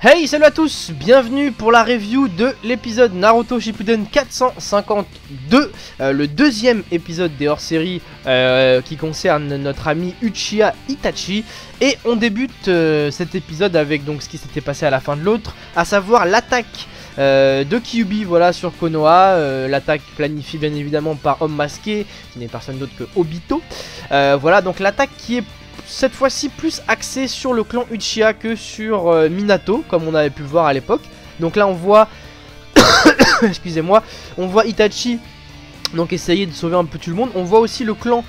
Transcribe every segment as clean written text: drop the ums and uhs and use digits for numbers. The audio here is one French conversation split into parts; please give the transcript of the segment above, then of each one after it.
Hey, salut à tous, bienvenue pour la review de l'épisode Naruto Shippuden 452, le deuxième épisode des hors-séries qui concerne notre ami Uchiha Itachi. Et on débute cet épisode avec donc ce qui s'était passé à la fin de l'autre, à savoir l'attaque de Kyuubi, voilà, sur Konoha, l'attaque planifiée bien évidemment par Homme Masqué, qui n'est personne d'autre que Obito. Voilà, donc l'attaque qui est cette fois-ci plus axé sur le clan Uchiha que sur Minato, comme on avait pu le voir à l'époque. Donc là on voit excusez-moi, on voit Itachi donc essayer de sauver un peu tout le monde. On voit aussi le clan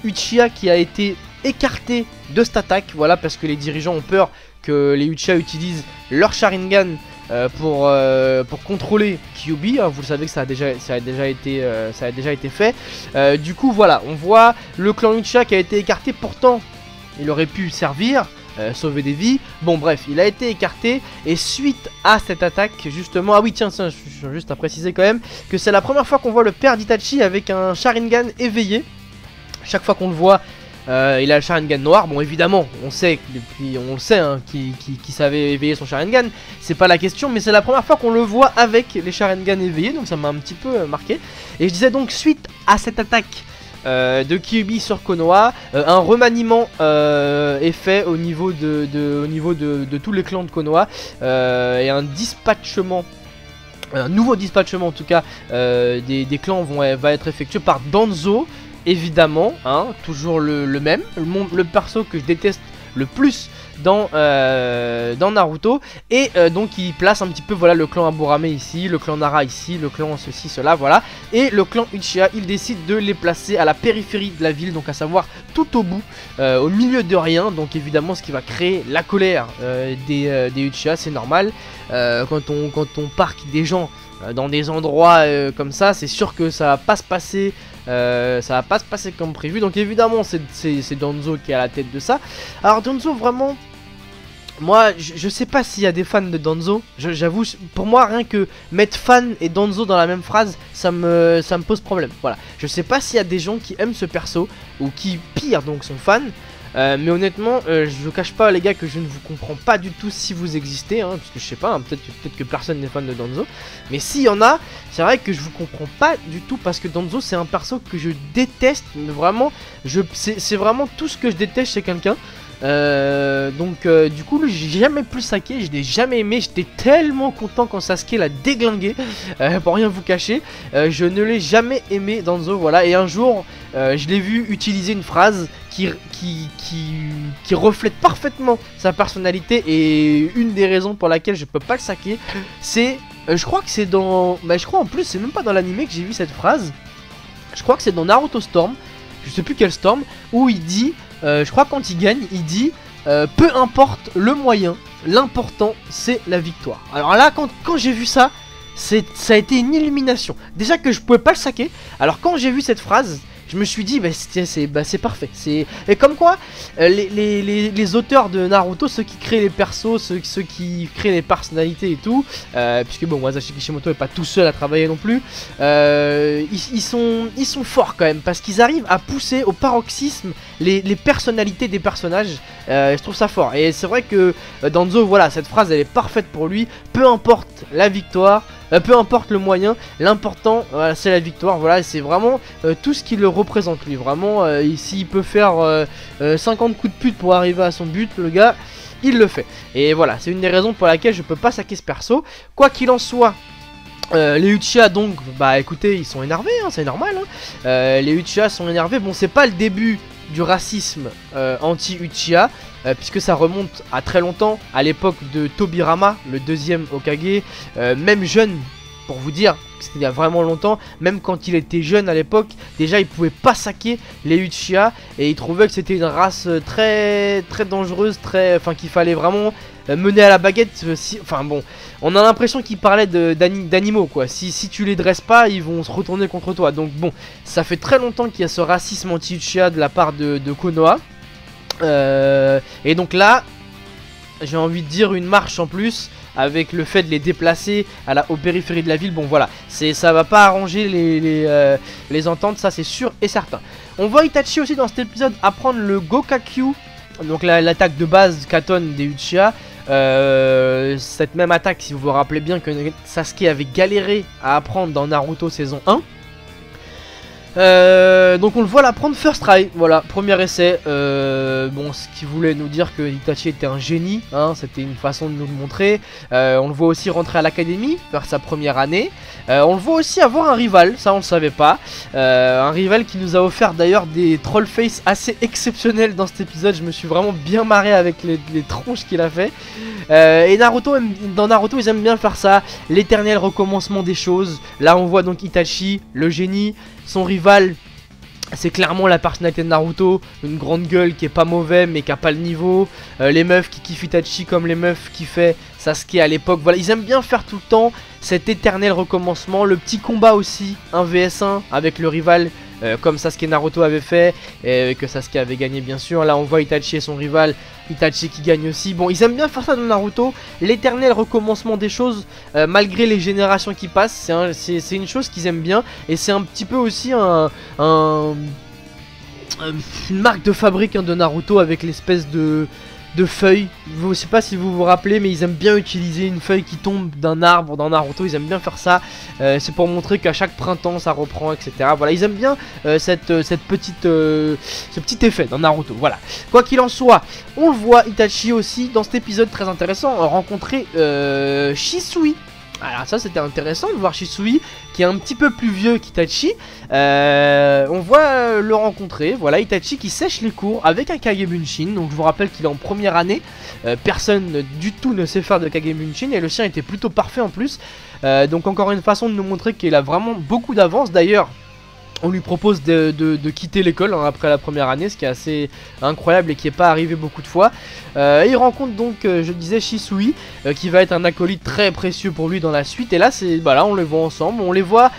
Uchiha qui a été écarté de cette attaque, voilà, parce que les dirigeants ont peur que les Uchiha utilisent leur Sharingan pour contrôler Kyuubi, hein. Vous le savez que ça a déjà été fait. Du coup voilà, on voit le clan Uchiha qui a été écarté. Pourtant il aurait pu servir, sauver des vies. Bon bref, il a été écarté. Et suite à cette attaque justement, ah oui tiens, je suis juste à préciser quand même que c'est la première fois qu'on voit le père d'Itachi avec un Sharingan éveillé. Chaque fois qu'on le voit, il a le Sharingan noir. Bon évidemment on sait depuis, on le sait hein, qu'il savait éveiller son Sharingan, c'est pas la question, mais c'est la première fois qu'on le voit avec les Sharingan éveillés, donc ça m'a un petit peu marqué. Et je disais donc, suite à cette attaque de Kyuubi sur Konoha, un remaniement est fait au niveau de tous les clans de Konoha, et un dispatchement, un nouveau dispatchement en tout cas des clans va être effectué par Danzo. Évidemment, hein, toujours le même, le perso que je déteste le plus dans Naruto. Et donc il place un petit peu, voilà, le clan Aburame ici, le clan Nara ici, le clan ceci, cela, voilà. Et le clan Uchiha, il décide de les placer à la périphérie de la ville, donc à savoir tout au bout, au milieu de rien. Donc évidemment ce qui va créer la colère des Uchiha, c'est normal. Quand on parque des gens dans des endroits comme ça, c'est sûr que ça va pas se passer. Comme prévu. Donc évidemment c'est Danzo qui est à la tête de ça. Alors Danzo, vraiment, moi je sais pas s'il y a des fans de Danzo. J'avoue, pour moi rien que mettre fan et Danzo dans la même phrase, ça me pose problème. Voilà, je sais pas s'il y a des gens qui aiment ce perso ou qui, pire donc, sont fans. Mais honnêtement, je vous cache pas les gars que je ne vous comprends pas du tout si vous existez, hein, parce que je sais pas, hein, peut-être que personne n'est fan de Danzo. Mais s'il y en a, c'est vrai que je vous comprends pas du tout, parce que Danzo c'est un perso que je déteste, mais vraiment, c'est vraiment tout ce que je déteste chez quelqu'un. Du coup lui, j'ai jamais pu le saquer, je l'ai jamais aimé. J'étais tellement content quand Sasuke l'a déglingué, pour rien vous cacher. Je ne l'ai jamais aimé Danzo, voilà. Et un jour je l'ai vu utiliser une phrase qui reflète parfaitement sa personnalité, et une des raisons pour laquelle je peux pas le saquer, c'est je crois que c'est dans, je crois en plus c'est même pas dans l'anime que j'ai vu cette phrase. Je crois que c'est dans Naruto Storm, je sais plus quel Storm, où il dit je crois quand il gagne, il dit peu importe le moyen, l'important c'est la victoire. Alors là, quand j'ai vu ça, ça a été une illumination. Déjà que je pouvais pas le saquer. Alors quand j'ai vu cette phrase, je me suis dit c'est parfait. Et comme quoi les auteurs de Naruto, ceux qui créent les persos, ceux qui créent les personnalités et tout, puisque bon, Masashi Kishimoto est pas tout seul à travailler non plus, ils sont forts quand même, parce qu'ils arrivent à pousser au paroxysme les personnalités des personnages. Je trouve ça fort. Et c'est vrai que Danzo, voilà, cette phrase elle est parfaite pour lui. Peu importe la victoire, peu importe le moyen, l'important, voilà, c'est la victoire. Voilà, c'est vraiment tout ce qui le représente lui. Vraiment, s'il peut faire 50 coups de pute pour arriver à son but, le gars, il le fait. Et voilà, c'est une des raisons pour laquelle je peux pas saquer ce perso. Quoi qu'il en soit, les Uchiha donc, bah écoutez, ils sont énervés, hein, c'est normal, hein. Les Uchiha sont énervés. Bon, c'est pas le début du racisme anti-Uchiha, puisque ça remonte à très longtemps, à l'époque de Tobirama, le deuxième Hokage, même jeune, pour vous dire, c'était il y a vraiment longtemps. Même quand il était jeune à l'époque, déjà il pouvait pas saquer les Uchiha, et il trouvait que c'était une race très dangereuse, enfin qu'il fallait vraiment mener à la baguette. Enfin bon, on a l'impression qu'il parlait d'animaux quoi. Si tu les dresses pas, ils vont se retourner contre toi. Donc bon, ça fait très longtemps qu'il y a ce racisme anti-Uchiha de la part de Konoha. Et donc là, j'ai envie de dire une marche en plus, avec le fait de les déplacer aux périphéries de la ville. Bon voilà, ça va pas arranger les ententes, ça c'est sûr et certain. On voit Itachi aussi dans cet épisode apprendre le Gokakyu, donc l'attaque de base Katon des Uchiha. cette même attaque, si vous vous rappelez bien que Sasuke avait galéré à apprendre dans Naruto saison 1. Donc on le voit là prendre first try, voilà, premier essai. Bon, ce qui voulait nous dire que Itachi était un génie, hein, c'était une façon de nous le montrer. On le voit aussi rentrer à l'académie, faire sa première année. On le voit aussi avoir un rival, ça on le savait pas. Un rival qui nous a offert d'ailleurs des troll face assez exceptionnels dans cet épisode. Je me suis vraiment bien marré avec les tronches qu'il a fait. Et Naruto, dans Naruto ils aiment bien faire ça, l'éternel recommencement des choses. Là on voit donc Itachi, le génie. Son rival, c'est clairement la personnalité de Naruto, une grande gueule qui est pas mauvais mais qui a pas le niveau. Les meufs qui kiffent Itachi comme les meufs qui fait Sasuke à l'époque. Voilà, ils aiment bien faire tout le temps cet éternel recommencement. Le petit combat aussi, 1 vs 1 avec le rival. Comme Sasuke et Naruto avaient fait, et que Sasuke avait gagné bien sûr. Là on voit Itachi et son rival, Itachi qui gagne aussi. Bon, ils aiment bien faire ça dans Naruto, l'éternel recommencement des choses, malgré les générations qui passent. C'est une chose qu'ils aiment bien, et c'est un petit peu aussi une marque de fabrique, hein, de Naruto, avec l'espèce de feuilles. Je sais pas si vous vous rappelez, mais ils aiment bien utiliser une feuille qui tombe d'un arbre dans Naruto. Ils aiment bien faire ça. C'est pour montrer qu'à chaque printemps ça reprend, etc. Voilà, ils aiment bien ce petit effet dans Naruto. Voilà. Quoi qu'il en soit, on le voit Itachi aussi dans cet épisode très intéressant rencontrer Shisui. Alors ça c'était intéressant de voir Shisui qui est un petit peu plus vieux qu'Itachi. On voit le rencontrer, voilà, Itachi qui sèche les cours avec un Kagebunshin. Donc je vous rappelle qu'il est en première année, personne du tout ne sait faire de Kagebunshin et le sien était plutôt parfait en plus. Donc encore une façon de nous montrer qu'il a vraiment beaucoup d'avance. D'ailleurs on lui propose de quitter l'école, hein, après la première année, ce qui est assez incroyable et qui n'est pas arrivé beaucoup de fois. Il rencontre donc, je disais, Shisui, qui va être un acolyte très précieux pour lui dans la suite. Et là, là on les voit ensemble, on les voit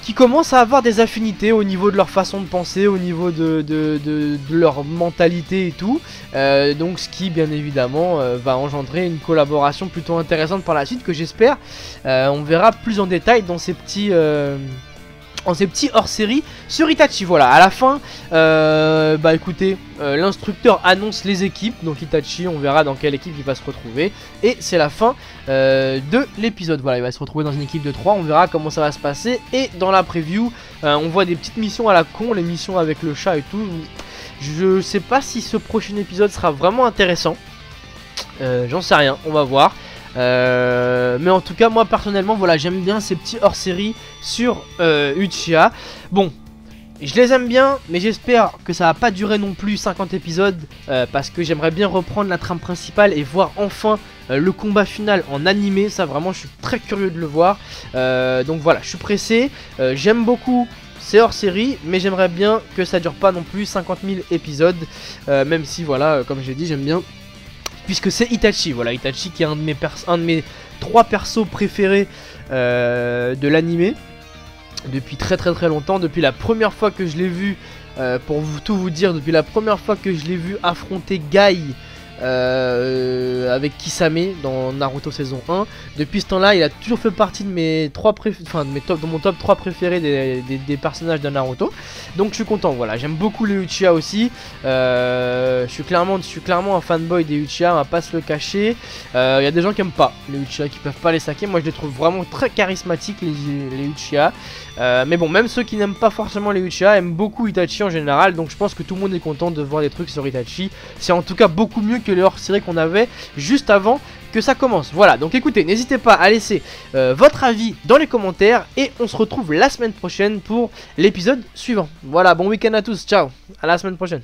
qui commencent à avoir des affinités au niveau de leur façon de penser, au niveau de leur mentalité et tout. Donc ce qui, bien évidemment, va engendrer une collaboration plutôt intéressante par la suite, que j'espère on verra plus en détail dans ces petits hors-série sur Itachi. Voilà, à la fin, bah écoutez, l'instructeur annonce les équipes. Donc Itachi, on verra dans quelle équipe il va se retrouver. Et c'est la fin de l'épisode. Voilà, il va se retrouver dans une équipe de 3. On verra comment ça va se passer. Et dans la preview, on voit des petites missions à la con, les missions avec le chat et tout. Je sais pas si ce prochain épisode sera vraiment intéressant. J'en sais rien, on va voir. Mais en tout cas moi personnellement voilà, j'aime bien ces petits hors-série sur Uchiha. Bon, je les aime bien, mais j'espère que ça va pas durer non plus 50 épisodes, parce que j'aimerais bien reprendre la trame principale et voir enfin le combat final en animé. Ça vraiment je suis très curieux de le voir. Donc voilà, je suis pressé, j'aime beaucoup c'est hors série, mais j'aimerais bien que ça dure pas non plus 50 000 épisodes, même si voilà, comme j'ai dit, j'aime bien puisque c'est Itachi. Voilà, Itachi qui est un de mes 3 persos préférés de l'anime depuis très longtemps. Depuis la première fois que je l'ai vu, pour tout vous dire, depuis la première fois que je l'ai vu affronter Guy avec Kisame dans Naruto saison 1. Depuis ce temps-là, il a toujours fait partie de mes de mon top 3 préférés des personnages de Naruto. Donc je suis content, voilà, j'aime beaucoup les Uchiha aussi. Je suis clairement un fanboy des Uchiha, on va pas se le cacher. Il y a des gens qui aiment pas les Uchiha, qui peuvent pas les saquer. Moi je les trouve vraiment très charismatiques, les Uchiha. Mais bon, même ceux qui n'aiment pas forcément les Uchiha aiment beaucoup Itachi en général. Donc je pense que tout le monde est content de voir des trucs sur Itachi. C'est en tout cas beaucoup mieux que les hors-série qu'on avait juste avant que ça commence. Voilà, donc écoutez, n'hésitez pas à laisser votre avis dans les commentaires. Et on se retrouve la semaine prochaine pour l'épisode suivant. Voilà, bon week-end à tous, ciao, à la semaine prochaine.